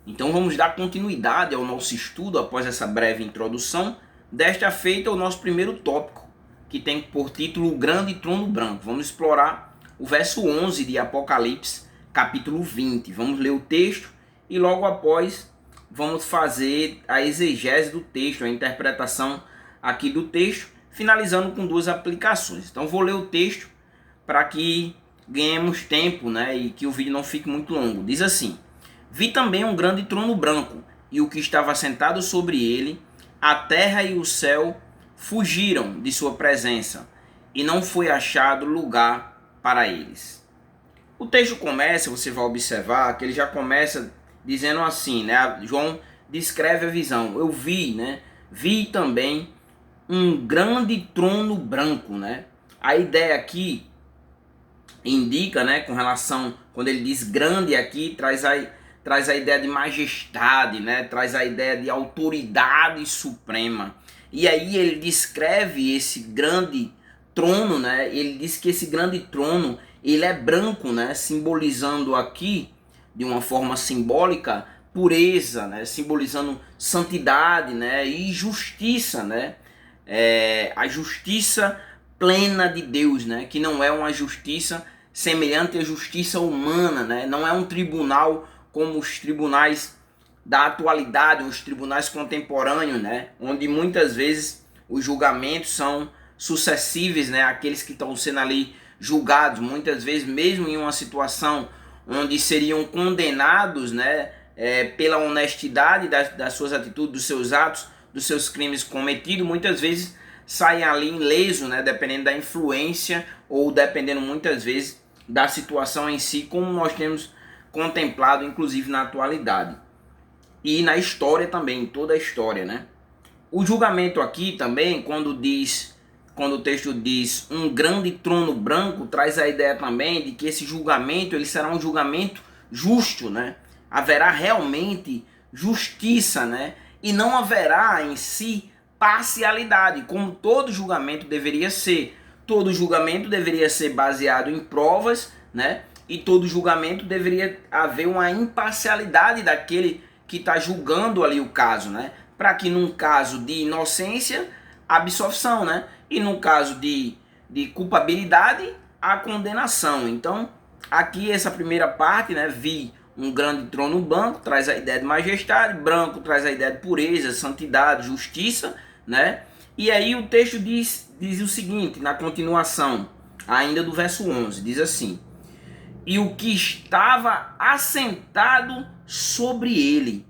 Então vamos dar continuidade ao nosso estudo após essa breve introdução. Desta feita, o nosso primeiro tópico, que tem por título O Grande Trono Branco. Vamos explorar o verso 11 de Apocalipse, capítulo 20. Vamos ler o texto e logo após vamos fazer a exegese do texto, a interpretação aqui do texto, finalizando com duas aplicações. Então vou ler o texto para que ganhemos tempo, né, e que o vídeo não fique muito longo. Diz assim: Vi também um grande trono branco, e o que estava sentado sobre ele, a terra e o céu fugiram de sua presença, e não foi achado lugar para eles. O texto começa, você vai observar que ele já começa dizendo assim, né? João descreve a visão. Eu vi, né? Vi também um grande trono branco, né? A ideia aqui indica, né, com relação, quando ele diz grande aqui, traz a ideia de majestade, né? Traz a ideia de autoridade suprema. E aí ele descreve esse grande trono, né? Ele diz que esse grande trono, ele é branco, né? Simbolizando aqui, de uma forma simbólica, pureza, né? Simbolizando santidade, né? E justiça, né? A justiça plena de Deus, né? Que não é uma justiça semelhante à justiça humana, né? Não é um tribunal como os tribunais da atualidade, os tribunais contemporâneos, né? Onde muitas vezes os julgamentos são sucessíveis, né? Aqueles que estão sendo ali julgados, muitas vezes mesmo em uma situação onde seriam condenados, né? Pela honestidade das suas atitudes, dos seus atos, dos seus crimes cometidos, muitas vezes saem ali ileso, né? Dependendo da influência ou dependendo muitas vezes da situação em si, como nós temos contemplado inclusive na atualidade e na história também, em toda a história, né? O julgamento aqui também, quando o texto diz um grande trono branco, traz a ideia também de que esse julgamento, ele será um julgamento justo, né? Haverá realmente justiça, né? E não haverá em si parcialidade, como todo julgamento deveria ser. Todo julgamento deveria ser baseado em provas, né? E todo julgamento deveria haver uma imparcialidade daquele que está julgando ali o caso, né? Para que num caso de inocência, absolvição, né? E no caso de culpabilidade, a condenação. Então, aqui essa primeira parte, né? Vi um grande trono branco, traz a ideia de majestade, branco traz a ideia de pureza, santidade, justiça, né? E aí o texto diz o seguinte, na continuação, ainda do verso 11, diz assim: E o que estava assentado sobre ele.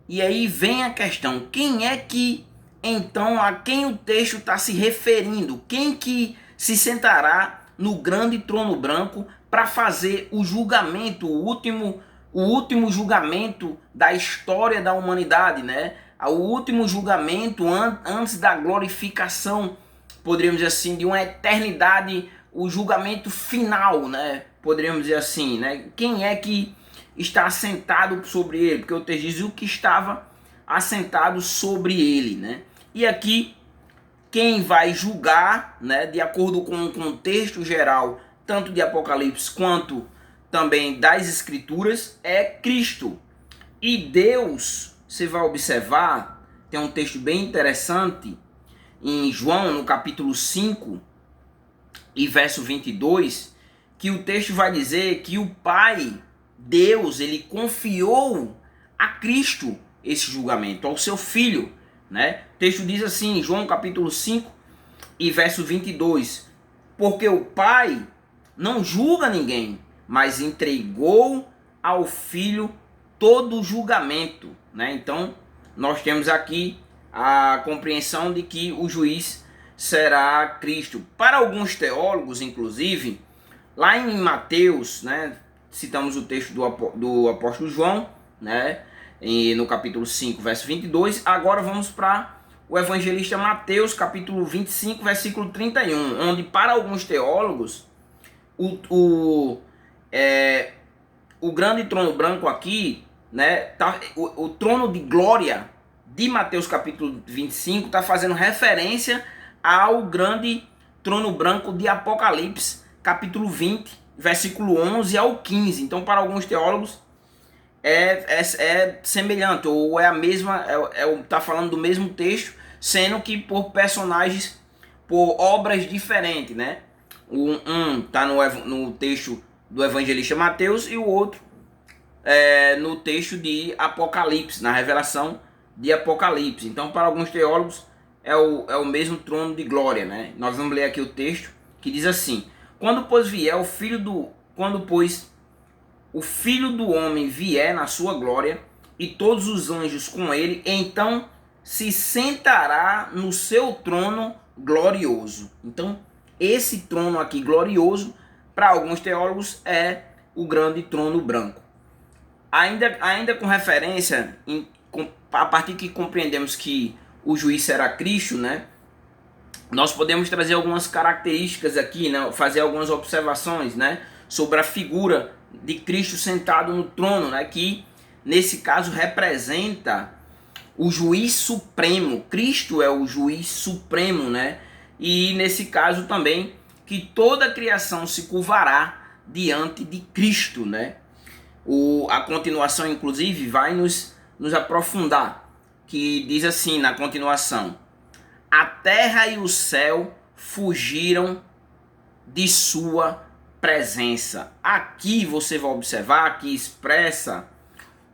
E aí vem a questão, quem é que, então, a quem o texto está se referindo? Quem que se sentará no grande trono branco para fazer o julgamento, o último julgamento da história da humanidade, né? O último julgamento antes da glorificação, poderíamos dizer assim, de uma eternidade, o julgamento final, né? Poderíamos dizer assim, né? Quem é que está assentado sobre ele? Porque o texto diz o que estava assentado sobre ele, né? E aqui, quem vai julgar, né, de acordo com o contexto geral, tanto de Apocalipse quanto também das Escrituras, é Cristo. E Deus, você vai observar, tem um texto bem interessante em João, no capítulo 5 e verso 22, que o texto vai dizer que o Pai, Deus, ele confiou a Cristo esse julgamento, ao seu Filho, né? O texto diz assim, João capítulo 5 e verso 22, porque o Pai não julga ninguém, mas entregou ao Filho todo o julgamento, né? Então, nós temos aqui a compreensão de que o juiz será Cristo. Para alguns teólogos, inclusive, lá em Mateus, né, citamos o texto do apóstolo João, né, no capítulo 5, verso 22. Agora vamos para o evangelista Mateus, capítulo 25, versículo 31, onde para alguns teólogos o grande trono branco aqui, né, o trono de glória de Mateus capítulo 25 está fazendo referência ao grande trono branco de Apocalipse capítulo 20, versículo 11 ao 15. Então, para alguns teólogos, é semelhante, ou é a mesma, tá falando do mesmo texto, sendo que por personagens, por obras diferentes, né? Um tá no texto do evangelista Mateus e o outro no texto de Apocalipse, na revelação de Apocalipse. Então, para alguns teólogos, é o mesmo trono de glória, né? Nós vamos ler aqui o texto que diz assim: quando pois o Filho do Homem vier na sua glória e todos os anjos com ele, então se sentará no seu trono glorioso. Então, esse trono aqui glorioso, para alguns teólogos, é o grande trono branco. Ainda com referência, a partir que compreendemos que o juiz será Cristo, né? Nós podemos trazer algumas características aqui, né? Fazer algumas observações, né? Sobre a figura de Cristo sentado no trono, né? Que nesse caso representa o juiz supremo. Cristo é o juiz supremo, né? E nesse caso também que toda a criação se curvará diante de Cristo, né? A continuação, inclusive, vai nos aprofundar, que diz assim na continuação: a terra e o céu fugiram de sua presença. Aqui você vai observar que expressa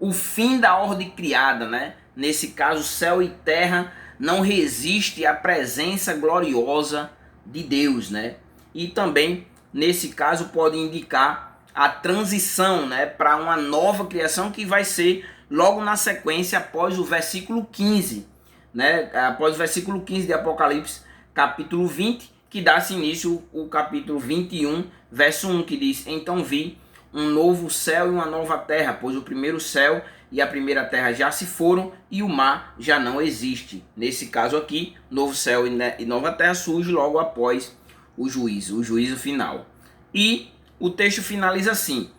o fim da ordem criada, né? Nesse caso, céu e terra não resistem à presença gloriosa de Deus, né? E também, nesse caso, pode indicar a transição, né, para uma nova criação que vai ser logo na sequência após o versículo 15, né? Após o versículo 15 de Apocalipse, capítulo 20, que dá-se início o capítulo 21, verso 1, que diz: então vi um novo céu e uma nova terra, pois o primeiro céu e a primeira terra já se foram e o mar já não existe. Nesse caso aqui, novo céu e nova terra surge logo após o juízo final. E o texto finaliza assim,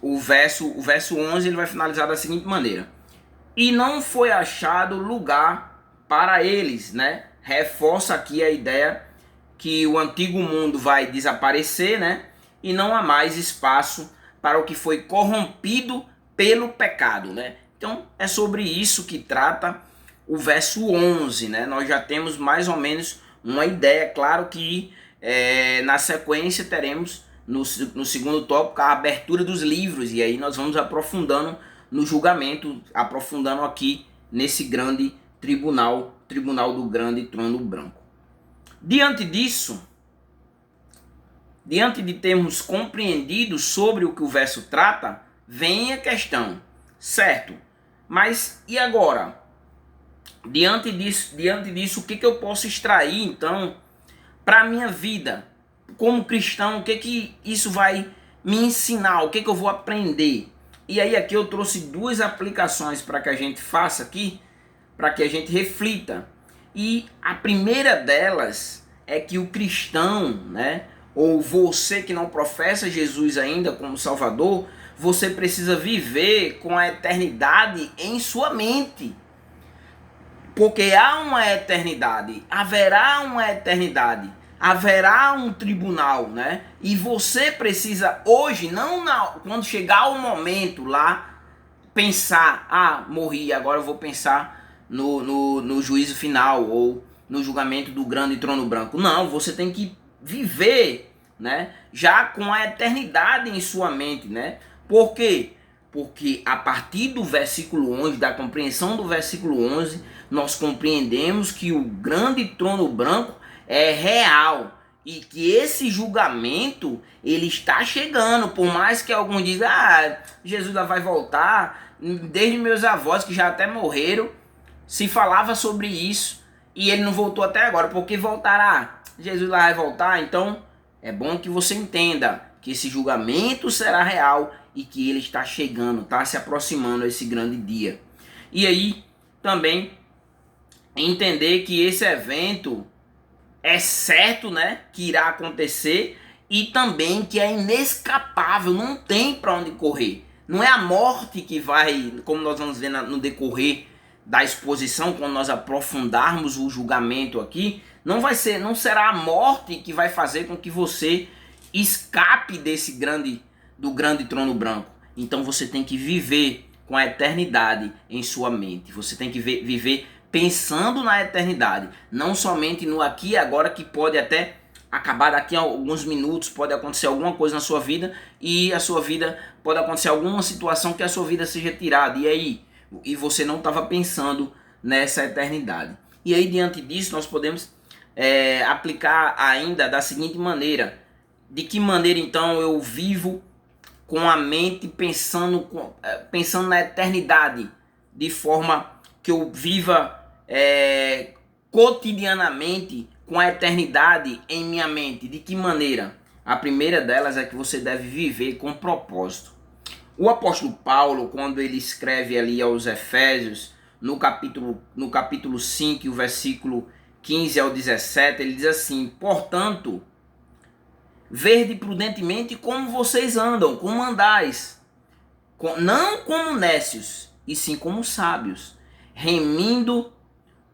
o verso 11 ele vai finalizar da seguinte maneira: e não foi achado lugar para eles, né? Reforça aqui a ideia que o antigo mundo vai desaparecer, né? E não há mais espaço para o que foi corrompido pelo pecado, né? Então é sobre isso que trata o verso 11, né? Nós já temos mais ou menos uma ideia. Claro que na sequência teremos no segundo tópico a abertura dos livros, e aí nós vamos aprofundando no julgamento, aprofundando aqui nesse grande tribunal do grande trono branco. Diante disso, diante de termos compreendido sobre o que o verso trata, vem a questão, certo? Mas e agora? Diante disso, o que eu posso extrair então para a minha vida como cristão? O que isso vai me ensinar? O que eu vou aprender? E aí aqui eu trouxe duas aplicações para que a gente faça aqui, para que a gente reflita. E a primeira delas é que o cristão, né, ou você que não professa Jesus ainda como Salvador, você precisa viver com a eternidade em sua mente. Porque há uma eternidade, haverá uma eternidade, haverá um tribunal, né? E você precisa hoje, quando chegar o momento lá, pensar: morri, agora eu vou pensar no juízo final ou no julgamento do grande trono branco. Não, você tem que viver, né, já com a eternidade em sua mente, né? Por quê? Porque a partir do versículo 11, da compreensão do versículo 11, nós compreendemos que o grande trono branco é real e que esse julgamento ele está chegando. Por mais que alguns digam: Jesus já vai voltar, desde meus avós que já até morreram se falava sobre isso e ele não voltou até agora, porque voltará? Jesus lá vai voltar. Então é bom que você entenda que esse julgamento será real e que ele está chegando, está se aproximando esse grande dia. E aí também entender que esse evento é certo, né, que irá acontecer, e também que é inescapável, não tem para onde correr. Não é a morte que vai, como nós vamos ver no decorrer da exposição, quando nós aprofundarmos o julgamento aqui, não será a morte que vai fazer com que você escape do grande trono branco. Então você tem que viver com a eternidade em sua mente. Você tem que viver pensando na eternidade, não somente no aqui e agora, que pode até acabar daqui a alguns minutos, pode acontecer alguma coisa na sua vida e a sua vida pode acontecer alguma situação que a sua vida seja tirada. E aí? E você não estava pensando nessa eternidade. E aí, diante disso, nós podemos aplicar ainda da seguinte maneira: de que maneira então eu vivo com a mente pensando na eternidade, de forma que eu viva cotidianamente com a eternidade em minha mente? De que maneira? A primeira delas é que você deve viver com propósito. O apóstolo Paulo, quando ele escreve ali aos Efésios, no capítulo 5, o versículo 15 ao 17, ele diz assim: portanto, vede prudentemente como vocês andam, como andais, não como nécios, e sim como sábios, remindo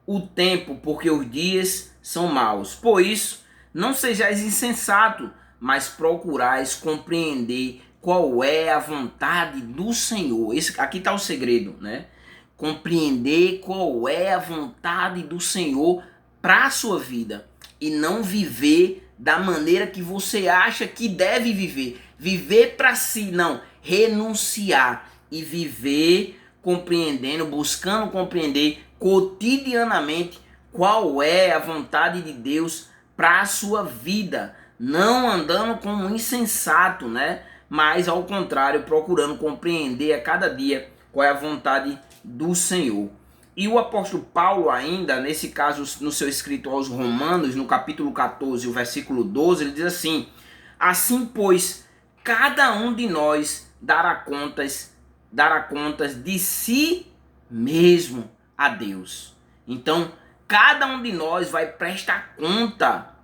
o tempo, porque os dias são maus. Por isso, não sejais insensato, mas procurais compreender qual é a vontade do Senhor. Aqui está o segredo, né? Compreender qual é a vontade do Senhor para a sua vida e não viver da maneira que você acha que deve viver. Viver para si, não. Renunciar e viver compreendendo, buscando compreender cotidianamente qual é a vontade de Deus para a sua vida. Não andando como um insensato, né? Mas ao contrário, procurando compreender a cada dia qual é a vontade do Senhor. E o apóstolo Paulo ainda, nesse caso, no seu escrito aos Romanos, no capítulo 14, o versículo 12, ele diz assim: assim, pois, cada um de nós dará contas de si mesmo a Deus. Então, cada um de nós vai prestar conta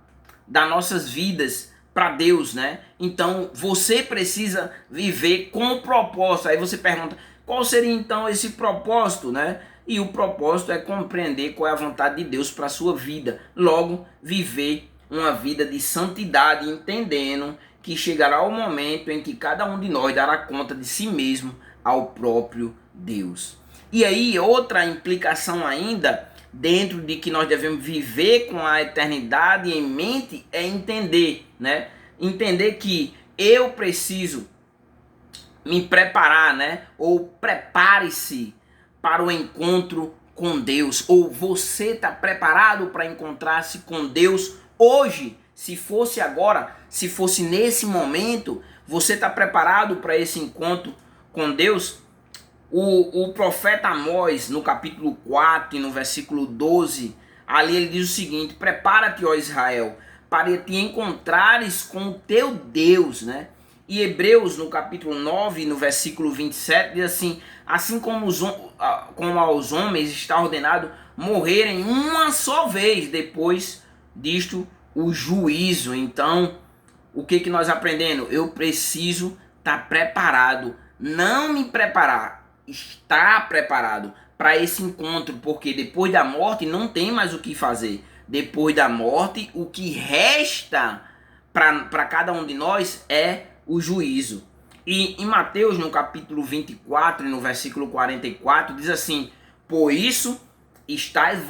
das nossas vidas para Deus, né? Então, você precisa viver com o propósito. Aí você pergunta, qual seria então esse propósito, né? E o propósito é compreender qual é a vontade de Deus para a sua vida. Logo, viver uma vida de santidade, entendendo que chegará o momento em que cada um de nós dará conta de si mesmo ao próprio Deus. E aí, outra implicação ainda, dentro de que nós devemos viver com a eternidade em mente, é entender, né? Entender que eu preciso me preparar, né? Ou prepare-se para o encontro com Deus. Ou você está preparado para encontrar-se com Deus hoje? Se fosse agora, se fosse nesse momento, você está preparado para esse encontro com Deus? O profeta Amós, no capítulo 4 e no versículo 12, ali ele diz o seguinte: prepara-te, ó Israel, para te encontrares com o teu Deus, né? E Hebreus, no capítulo 9, no versículo 27, diz assim: assim como aos homens está ordenado morrerem uma só vez, depois disto o juízo. Então, o que nós aprendemos? Eu preciso estar preparado, não me preparar, estar preparado para esse encontro, porque depois da morte não tem mais o que fazer. Depois da morte, o que resta para cada um de nós é o juízo. E em Mateus, no capítulo 24 e no versículo 44, diz assim: por isso estáis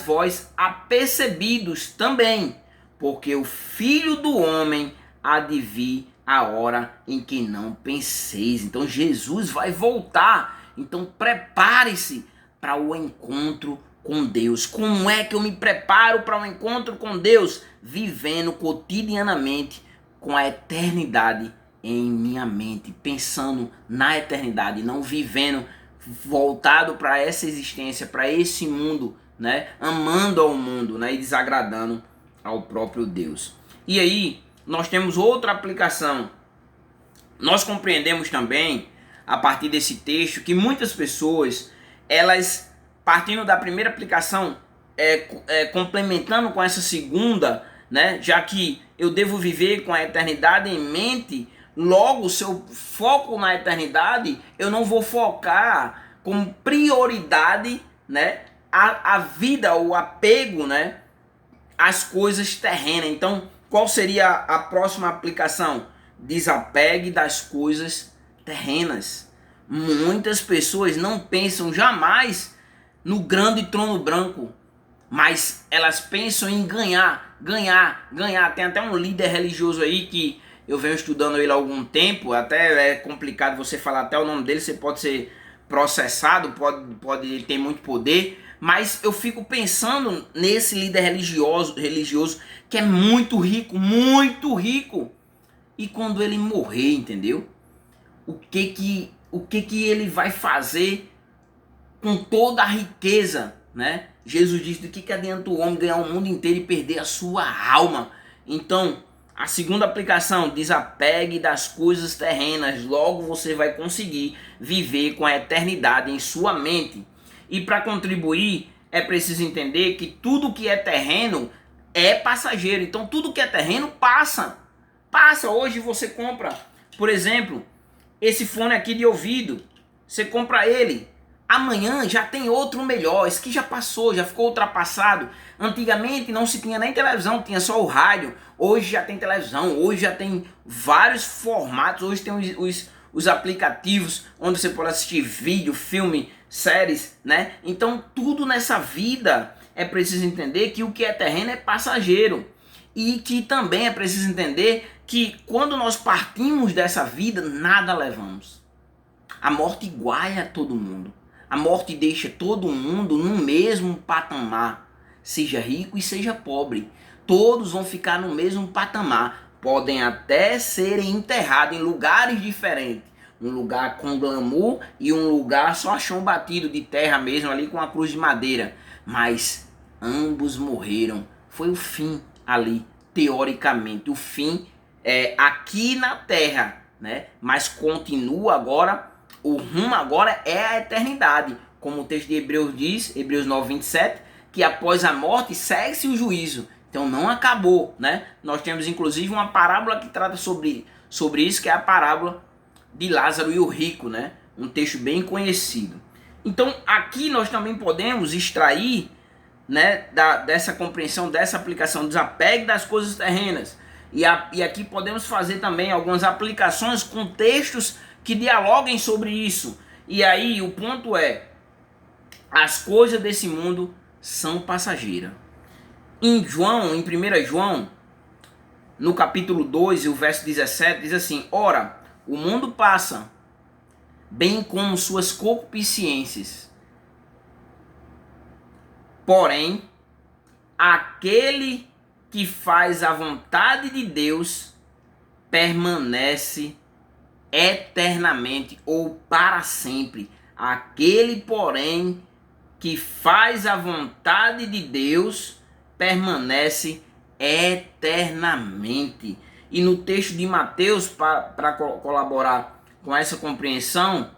vós apercebidos também, porque o Filho do Homem há de vir a hora em que não penseis. Então Jesus vai voltar. Então prepare-se para o encontro com Deus. Como é que eu me preparo para o encontro com Deus? Vivendo cotidianamente com a eternidade em minha mente, pensando na eternidade, não vivendo voltado para essa existência, para esse mundo, né? Amando ao mundo, né? E desagradando ao próprio Deus. E aí nós temos outra aplicação. Nós compreendemos também, a partir desse texto, que muitas pessoas, elas, partindo da primeira aplicação, complementando com essa segunda, né, já que eu devo viver com a eternidade em mente, logo, se eu foco na eternidade, eu não vou focar como prioridade, né, a vida, o apego, né, às coisas terrenas. Então, qual seria a próxima aplicação? Desapegue das coisas terrenas. Muitas pessoas não pensam jamais no grande trono branco, mas elas pensam em ganhar. Tem até um líder religioso aí que eu venho estudando ele há algum tempo, até é complicado você falar até o nome dele, você pode ser processado, pode ter muito poder, mas eu fico pensando nesse líder religioso que é muito rico, e quando ele morrer, entendeu? O que que ele vai fazer com toda a riqueza, né? Jesus disse: do que adianta o homem ganhar o mundo inteiro e perder a sua alma? Então, a segunda aplicação: desapegue das coisas terrenas, logo você vai conseguir viver com a eternidade em sua mente. E para contribuir, é preciso entender que tudo que é terreno é passageiro. Então, tudo que é terreno passa. Hoje você compra, por exemplo, esse fone aqui de ouvido, você compra ele, amanhã já tem outro melhor, esse que já passou, já ficou ultrapassado. Antigamente não se tinha nem televisão, tinha só o rádio. Hoje já tem televisão, hoje já tem vários formatos, hoje tem os aplicativos onde você pode assistir vídeo, filme, séries, né? Então tudo nessa vida é preciso entender que o que é terreno é passageiro. E que também é preciso entender que quando nós partimos dessa vida, nada levamos. A morte iguala a todo mundo. A morte deixa todo mundo no mesmo patamar. Seja rico e seja pobre. Todos vão ficar no mesmo patamar. Podem até serem enterrados em lugares diferentes. Um lugar com glamour e um lugar só chão batido de terra mesmo, ali com a cruz de madeira. Mas ambos morreram. Foi o fim ali, teoricamente. O fim é aqui na terra, né? Mas continua agora. O rumo agora é a eternidade, como o texto de Hebreus diz, Hebreus 9:27, que após a morte segue-se o juízo. Então não acabou, né? Nós temos inclusive uma parábola que trata sobre isso, que é a parábola de Lázaro e o rico, né? Um texto bem conhecido. Então aqui nós também podemos extrair, né, dessa compreensão, dessa aplicação, desapegue das coisas terrenas. E aqui podemos fazer também algumas aplicações com textos que dialoguem sobre isso. E aí o ponto é: as coisas desse mundo são passageiras. Em 1 João, no capítulo 2 e o verso 17, diz assim: ora, o mundo passa, bem como suas concupiscências. Porém, aquele que faz a vontade de Deus permanece eternamente ou para sempre. Aquele, porém, que faz a vontade de Deus permanece eternamente. E no texto de Mateus, para colaborar com essa compreensão,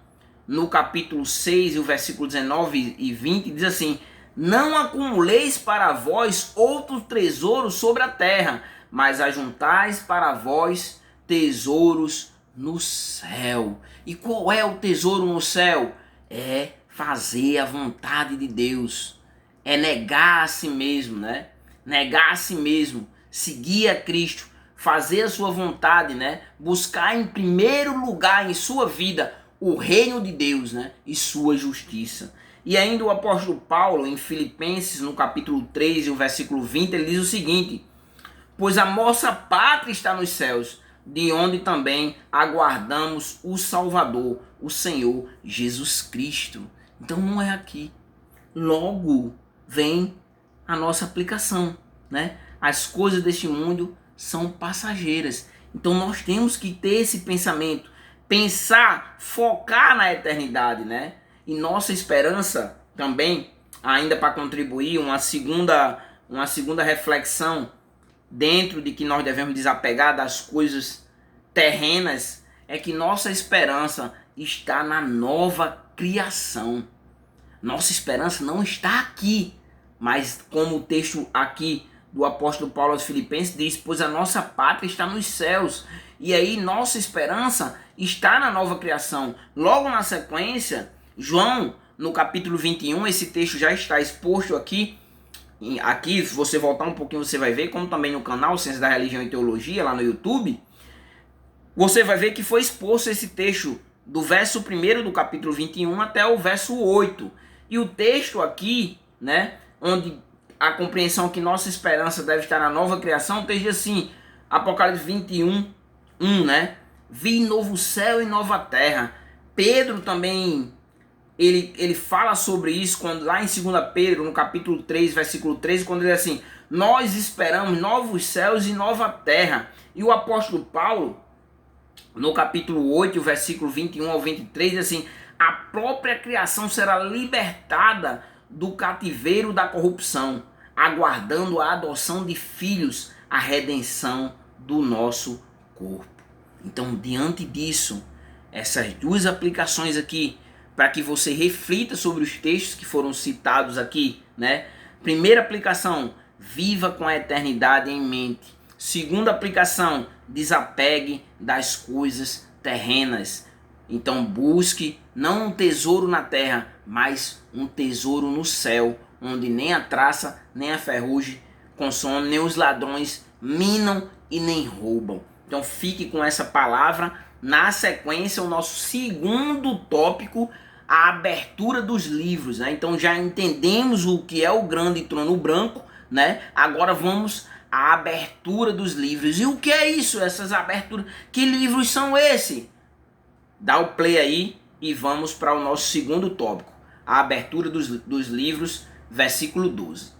no capítulo 6, o versículo 19 e 20, diz assim: não acumuleis para vós outros tesouros sobre a terra, mas ajuntais para vós tesouros no céu. E qual é o tesouro no céu? É fazer a vontade de Deus. É negar a si mesmo, né? Negar a si mesmo, seguir a Cristo, fazer a sua vontade, né? Buscar em primeiro lugar em sua vida o reino de Deus, né? E sua justiça. E ainda o apóstolo Paulo, em Filipenses, no capítulo 3, e o versículo 20, ele diz o seguinte: pois a nossa pátria está nos céus, de onde também aguardamos o Salvador, o Senhor Jesus Cristo. Então não é aqui. Logo vem a nossa aplicação, né? As coisas deste mundo são passageiras. Então nós temos que ter esse pensamento, pensar, focar na eternidade, né? E nossa esperança também, ainda para contribuir, uma segunda reflexão dentro de que nós devemos desapegar das coisas terrenas, é que nossa esperança está na nova criação. Nossa esperança não está aqui, mas como o texto aqui do apóstolo Paulo aos Filipenses diz: pois a nossa pátria está nos céus. E aí nossa esperança está na nova criação. Logo na sequência, João, no capítulo 21, esse texto já está exposto aqui. Aqui, se você voltar um pouquinho, você vai ver, como também no canal Ciência da Religião e Teologia, lá no YouTube, você vai ver que foi exposto esse texto do verso 1 do capítulo 21 até o verso 8. E o texto aqui, né, onde a compreensão que nossa esperança deve estar na nova criação, o texto diz assim, Apocalipse 21, 1, né? Vi novo céu e nova terra. Pedro também, ele fala sobre isso quando lá em 2 Pedro, no capítulo 3, versículo 13, quando ele diz assim, nós esperamos novos céus e nova terra. E o apóstolo Paulo, no capítulo 8, versículo 21 ao 23, diz assim, a própria criação será libertada do cativeiro da corrupção, aguardando a adoção de filhos, a redenção do nosso corpo. Então, diante disso, essas duas aplicações aqui, para que você reflita sobre os textos que foram citados aqui, né? Primeira aplicação, viva com a eternidade em mente. Segunda aplicação, desapegue das coisas terrenas. Então busque não um tesouro na terra, mas um tesouro no céu, onde nem a traça, nem a ferrugem consomem, nem os ladrões minam e nem roubam. Então fique com essa palavra. Na sequência, o nosso segundo tópico, a abertura dos livros, né? Então já entendemos o que é o grande trono branco, né? Agora vamos à abertura dos livros. E o que é isso? Essas aberturas? Que livros são esses? Dá o play aí e vamos para o nosso segundo tópico, a abertura dos livros, versículo 12.